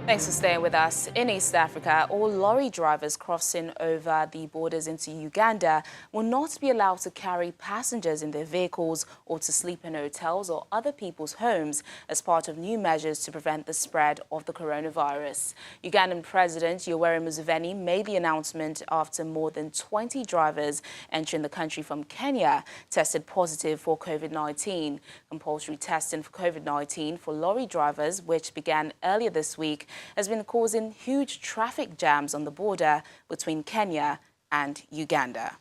Thanks for staying with us. In East Africa, all lorry drivers crossing over the borders into Uganda will not be allowed to carry passengers in their vehicles or to sleep in hotels or other people's homes as part of new measures to prevent the spread of the coronavirus. Ugandan President Yoweri Museveni made the announcement after more than 20 drivers entering the country from Kenya tested positive for COVID-19. Compulsory testing for COVID-19 for lorry drivers, which began earlier this week, has been causing huge traffic jams on the border between Kenya and Uganda.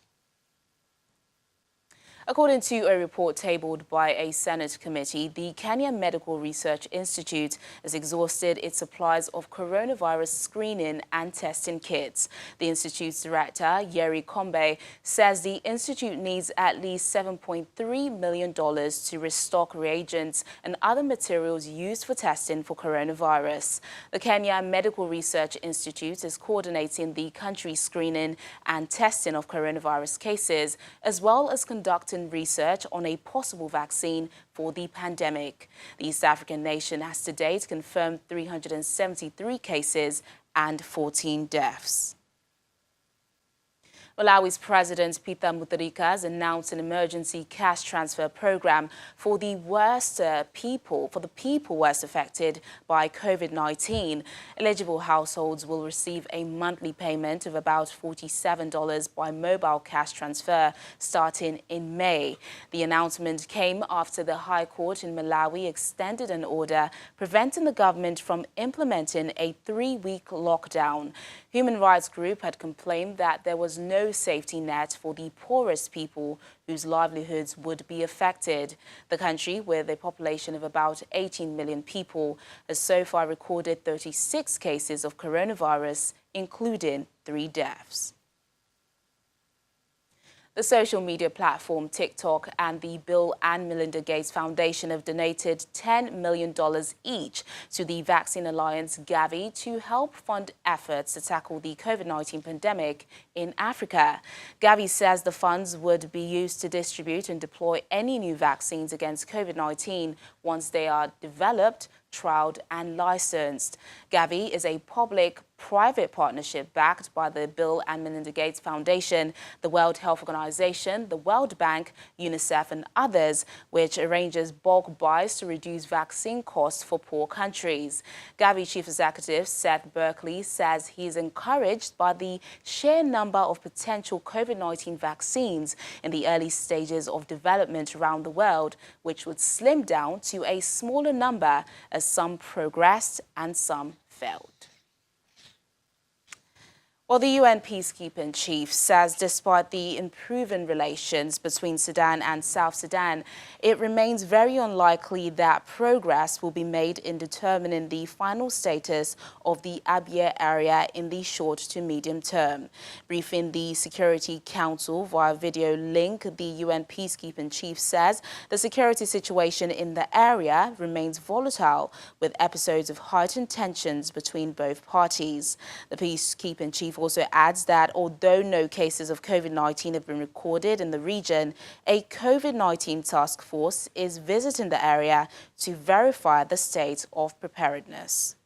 According to a report tabled by a Senate committee, the Kenya Medical Research Institute has exhausted its supplies of coronavirus screening and testing kits. The institute's director, Yeri Kombe, says the institute needs at least $7.3 million to restock reagents and other materials used for testing for coronavirus. The Kenya Medical Research Institute is coordinating the country's screening and testing of coronavirus cases, as well as conducting research on a possible vaccine for the pandemic. The East African nation has to date confirmed 373 cases and 14 deaths. Malawi's President Peter Mutharika has announced an emergency cash transfer program for the people worst affected by COVID-19. Eligible households will receive a monthly payment of about $47 by mobile cash transfer starting in May. The announcement came after the High Court in Malawi extended an order preventing the government from implementing a 3-week lockdown. Human rights group had complained that there was no safety net for the poorest people whose livelihoods would be affected. The country, with a population of about 18 million people, has so far recorded 36 cases of coronavirus, including 3 deaths. The social media platform TikTok and the Bill and Melinda Gates Foundation have donated $10 million each to the Vaccine Alliance Gavi to help fund efforts to tackle the COVID-19 pandemic in Africa. Gavi says the funds would be used to distribute and deploy any new vaccines against COVID-19 once they are developed, trialed and licensed. Gavi is a public-private partnership backed by the Bill and Melinda Gates Foundation, the World Health Organization, the World Bank, UNICEF and others, which arranges bulk buys to reduce vaccine costs for poor countries. Gavi Chief Executive Seth Berkley says he is encouraged by the sheer number of potential COVID-19 vaccines in the early stages of development around the world, which would slim down to a smaller number as some progressed and some failed. Well, the UN peacekeeping chief says despite the improving relations between Sudan and South Sudan, it remains very unlikely that progress will be made in determining the final status of the Abyei area in the short to medium term. Briefing the Security Council via video link, the UN peacekeeping chief says the security situation in the area remains volatile, with episodes of heightened tensions between both parties. The peacekeeping chief also adds that although no cases of COVID-19 have been recorded in the region, a COVID-19 task force is visiting the area to verify the state of preparedness.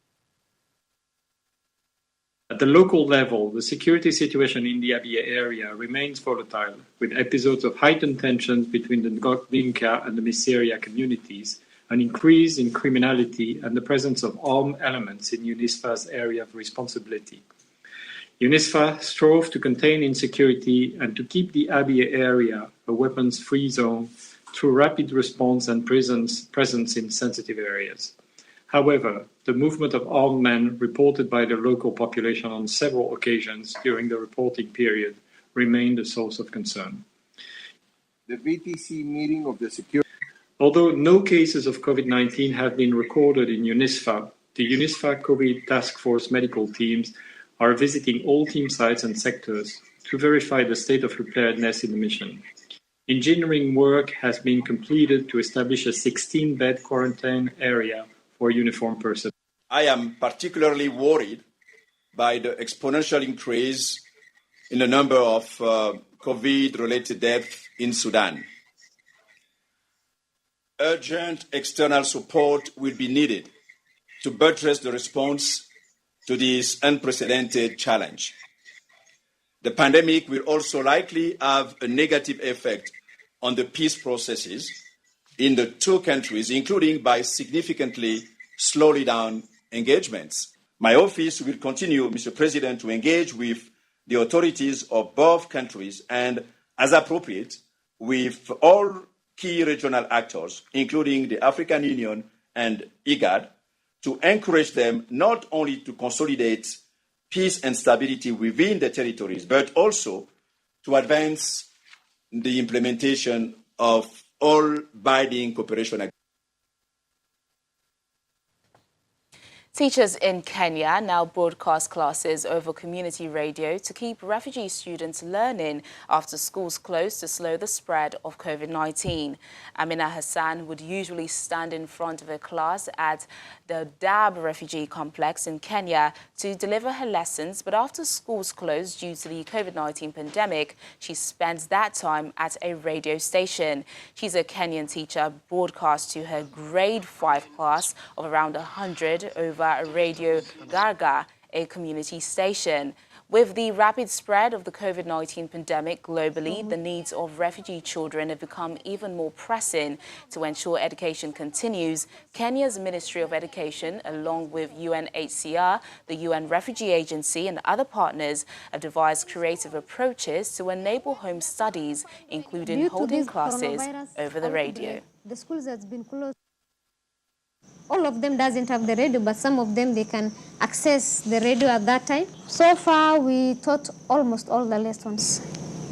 At the local level, the security situation in the Abyei area remains volatile, with episodes of heightened tensions between the Dinka and the Miseria communities, an increase in criminality and the presence of armed elements in UNISFA's area of responsibility. UNISFA strove to contain insecurity and to keep the Abyei area a weapons-free zone through rapid response and presence in sensitive areas. However, the movement of armed men reported by the local population on several occasions during the reporting period remained a source of concern. The VTC meeting of the security. Although no cases of COVID-19 have been recorded in UNISFA, the UNISFA COVID task force medical teams are visiting all team sites and sectors to verify the state of preparedness in the mission. Engineering work has been completed to establish a 16-bed quarantine area for uniformed personnel. I am particularly worried by the exponential increase in the number of COVID-related deaths in Sudan. Urgent external support will be needed to buttress the response to this unprecedented challenge. The pandemic will also likely have a negative effect on the peace processes in the two countries, including by significantly slowing down engagements. My office will continue, Mr. President, to engage with the authorities of both countries and, as appropriate, with all key regional actors, including the African Union and IGAD, to encourage them not only to consolidate peace and stability within the territories, but also to advance the implementation of all binding cooperation agreements. Teachers in Kenya now broadcast classes over community radio to keep refugee students learning after schools closed to slow the spread of COVID-19. Amina Hassan would usually stand in front of a class at the Dab refugee complex in Kenya to deliver her lessons, but after schools closed due to the COVID-19 pandemic, she spends that time at a radio station. She's a Kenyan teacher broadcast to her grade 5 class of around 100 over Radio Garga, a community station. With the rapid spread of the COVID-19 pandemic globally, the needs of refugee children have become even more pressing. To ensure education continues, Kenya's Ministry of Education, along with UNHCR, the UN Refugee Agency and other partners, have devised creative approaches to enable home studies, including holding classes over the radio. The schools has been closed. All of them doesn't have the radio, but some of them, they can access the radio at that time. So far, we taught almost all the lessons.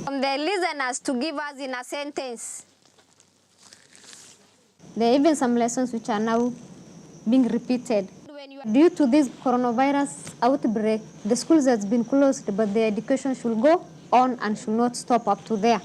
The listeners to give us in a sentence. There are even some lessons which are now being repeated. Due to this coronavirus outbreak, the schools has been closed, but the education should go on and should not stop up to there.